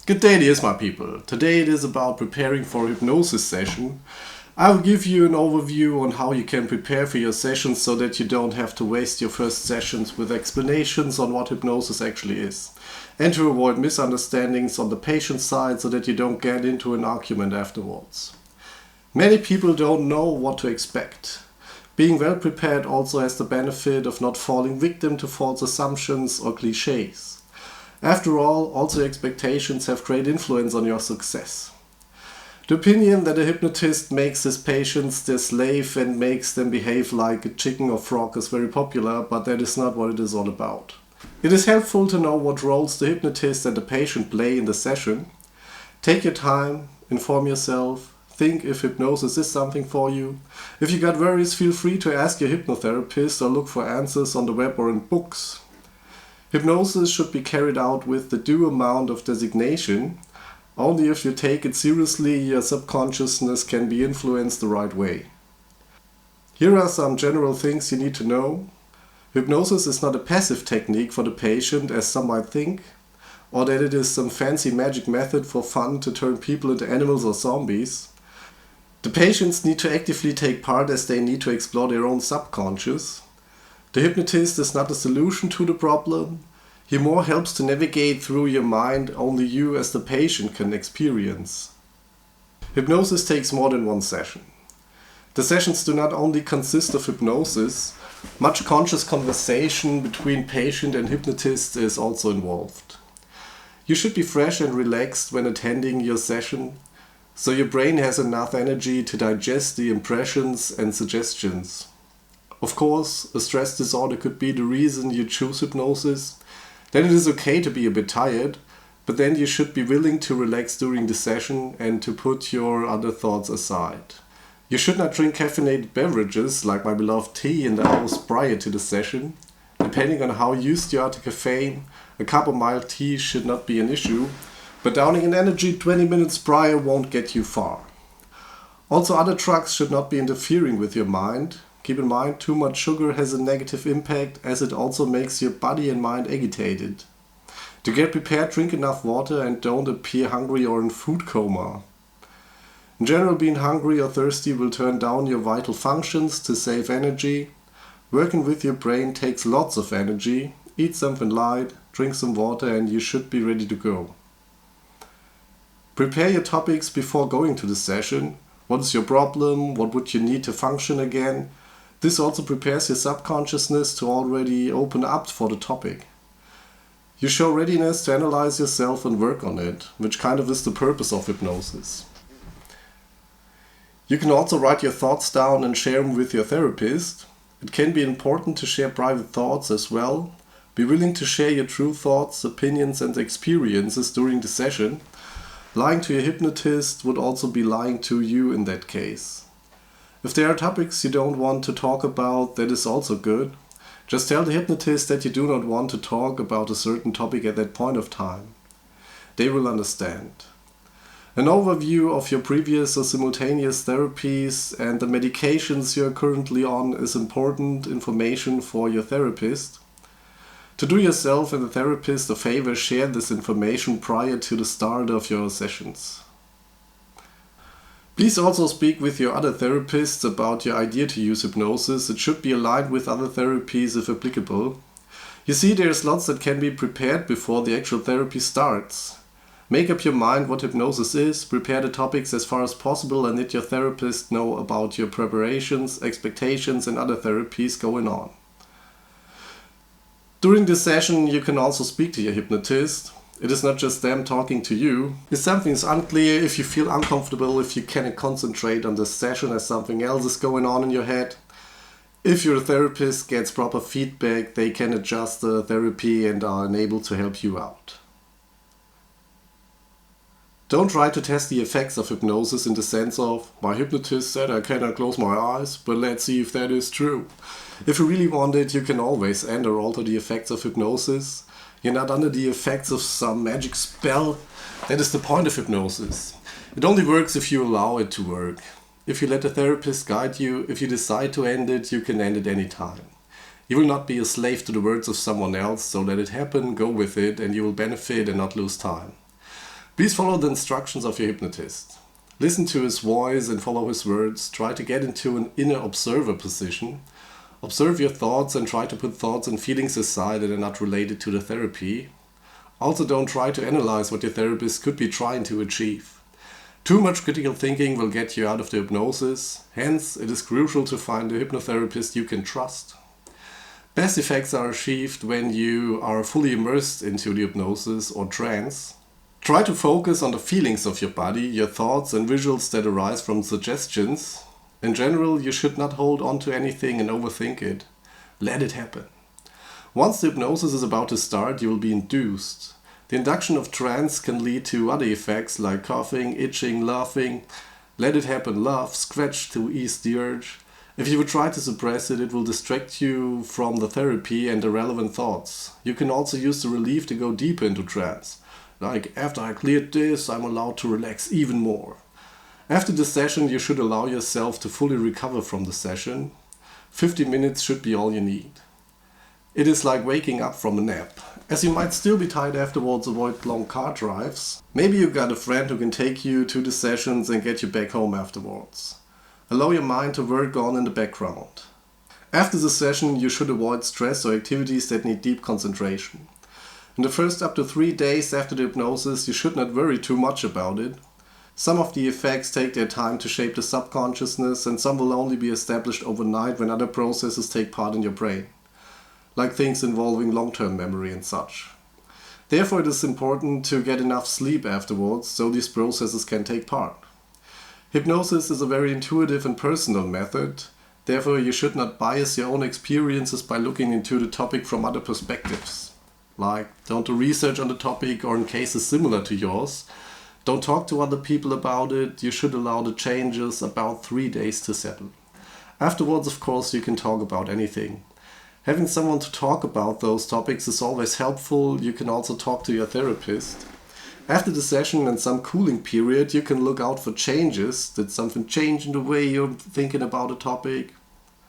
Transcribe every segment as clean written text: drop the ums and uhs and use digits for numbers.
Good day, dears my people. Today it is about preparing for a hypnosis session. I will give you an overview on how you can prepare for your sessions so that you don't have to waste your first sessions with explanations on what hypnosis actually is, and to avoid misunderstandings on the patient side so that you don't get into an argument afterwards. Many people don't know what to expect. Being well prepared also has the benefit of not falling victim to false assumptions or cliches. After all, also expectations have great influence on your success. The opinion that a hypnotist makes his patients their slave and makes them behave like a chicken or frog is very popular, but that is not what it is all about. It is helpful to know what roles the hypnotist and the patient play in the session. Take your time, inform yourself, think if hypnosis is something for you. If you got worries, feel free to ask your hypnotherapist or look for answers on the web or in books. Hypnosis should be carried out with the due amount of designation. Only if you take it seriously, your subconsciousness can be influenced the right way. Here are some general things you need to know. Hypnosis is not a passive technique for the patient, as some might think, or that it is some fancy magic method for fun to turn people into animals or zombies. The patients need to actively take part as they need to explore their own subconscious. The hypnotist is not a solution to the problem. He more helps to navigate through your mind only you as the patient can experience. Hypnosis takes more than one session. The sessions do not only consist of hypnosis, much conscious conversation between patient and hypnotist is also involved. You should be fresh and relaxed when attending your session, so your brain has enough energy to digest the impressions and suggestions. Of course, a stress disorder could be the reason you choose hypnosis. Then it is okay to be a bit tired, but then you should be willing to relax during the session and to put your other thoughts aside. You should not drink caffeinated beverages like my beloved tea in the hours prior to the session. Depending on how used you are to caffeine, a cup of mild tea should not be an issue, but downing an energy 20 minutes prior won't get you far. Also, other drugs should not be interfering with your mind. Keep in mind, too much sugar has a negative impact as it also makes your body and mind agitated. To get prepared, drink enough water and don't appear hungry or in food coma. In general, being hungry or thirsty will turn down your vital functions to save energy. Working with your brain takes lots of energy. Eat something light, drink some water, and you should be ready to go. Prepare your topics before going to the session. What is your problem? What would you need to function again? This also prepares your subconsciousness to already open up for the topic. You show readiness to analyze yourself and work on it, which kind of is the purpose of hypnosis. You can also write your thoughts down and share them with your therapist. It can be important to share private thoughts as well. Be willing to share your true thoughts, opinions and experiences during the session. Lying to your hypnotist would also be lying to you in that case. If there are topics you don't want to talk about, that is also good. Just tell the hypnotist that you do not want to talk about a certain topic at that point of time. They will understand. An overview of your previous or simultaneous therapies and the medications you are currently on is important information for your therapist. To do yourself and the therapist a favor, share this information prior to the start of your sessions. Please also speak with your other therapists about your idea to use hypnosis. It should be aligned with other therapies if applicable. You see, there's lots that can be prepared before the actual therapy starts. Make up your mind what hypnosis is, prepare the topics as far as possible and let your therapist know about your preparations, expectations and other therapies going on. During this session you can also speak to your hypnotist. It is not just them talking to you. If something is unclear, if you feel uncomfortable, if you cannot concentrate on the session as something else is going on in your head, if your therapist gets proper feedback, they can adjust the therapy and are unable to help you out. Don't try to test the effects of hypnosis in the sense of, my hypnotist said I cannot close my eyes, but let's see if that is true. If you really want it, you can always end or alter the effects of hypnosis. You're not under the effects of some magic spell. That is the point of hypnosis. It only works if you allow it to work. If you let the therapist guide you, if you decide to end it, you can end it any time. You will not be a slave to the words of someone else, so let it happen, go with it, and you will benefit and not lose time. Please follow the instructions of your hypnotist. Listen to his voice and follow his words. Try to get into an inner observer position. Observe your thoughts and try to put thoughts and feelings aside that are not related to the therapy. Also, don't try to analyze what your therapist could be trying to achieve. Too much critical thinking will get you out of the hypnosis. Hence, it is crucial to find a hypnotherapist you can trust. Best effects are achieved when you are fully immersed into the hypnosis or trance. Try to focus on the feelings of your body, your thoughts and visuals that arise from suggestions. In general, you should not hold on to anything and overthink it. Let it happen. Once the hypnosis is about to start, you will be induced. The induction of trance can lead to other effects like coughing, itching, laughing. Let it happen, laugh, scratch to ease the urge. If you would try to suppress it, it will distract you from the therapy and the relevant thoughts. You can also use the relief to go deeper into trance. Like, after I cleared this, I'm allowed to relax even more. After the session, you should allow yourself to fully recover from the session. 50 minutes should be all you need. It is like waking up from a nap. As you might still be tired afterwards, avoid long car drives. Maybe you got a friend who can take you to the sessions and get you back home afterwards. Allow your mind to work on in the background. After the session, you should avoid stress or activities that need deep concentration. In the first up to 3 days after the hypnosis, you should not worry too much about it. Some of the effects take their time to shape the subconsciousness, and some will only be established overnight when other processes take part in your brain, like things involving long-term memory and such. Therefore, it is important to get enough sleep afterwards so these processes can take part. Hypnosis is a very intuitive and personal method. Therefore, you should not bias your own experiences by looking into the topic from other perspectives. Like, don't do research on the topic or in cases similar to yours. Don't talk to other people about it. You should allow the changes about 3 days to settle. Afterwards, of course, you can talk about anything. Having someone to talk about those topics is always helpful. You can also talk to your therapist. After the session and some cooling period, you can look out for changes. Did something change in the way you're thinking about a topic?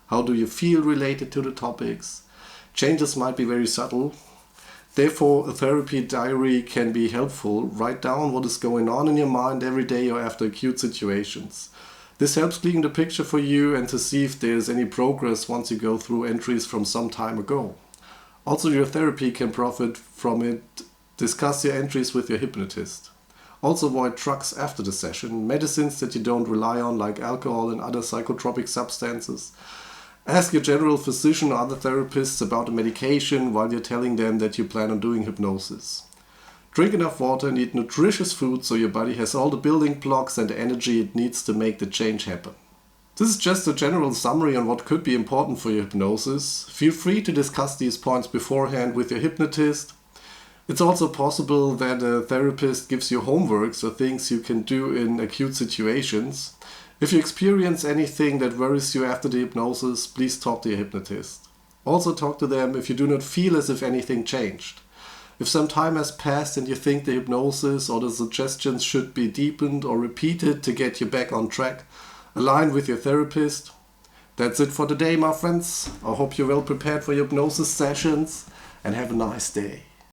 How do you feel related to the topics? Changes might be very subtle. Therefore, a therapy diary can be helpful. Write down what is going on in your mind every day or after acute situations. This helps clean the picture for you and to see if there is any progress once you go through entries from some time ago. Also, your therapy can profit from it. Discuss your entries with your hypnotist. Also, avoid drugs after the session, medicines that you don't rely on like alcohol and other psychotropic substances. Ask your general physician or other therapists about the medication while you're telling them that you plan on doing hypnosis. Drink enough water and eat nutritious food so your body has all the building blocks and the energy it needs to make the change happen. This is just a general summary on what could be important for your hypnosis. Feel free to discuss these points beforehand with your hypnotist. It's also possible that a therapist gives you homeworks or things you can do in acute situations. If you experience anything that worries you after the hypnosis, please talk to your hypnotist. Also talk to them if you do not feel as if anything changed. If some time has passed and you think the hypnosis or the suggestions should be deepened or repeated to get you back on track, align with your therapist. That's it for today, my friends. I hope you're well prepared for your hypnosis sessions and have a nice day.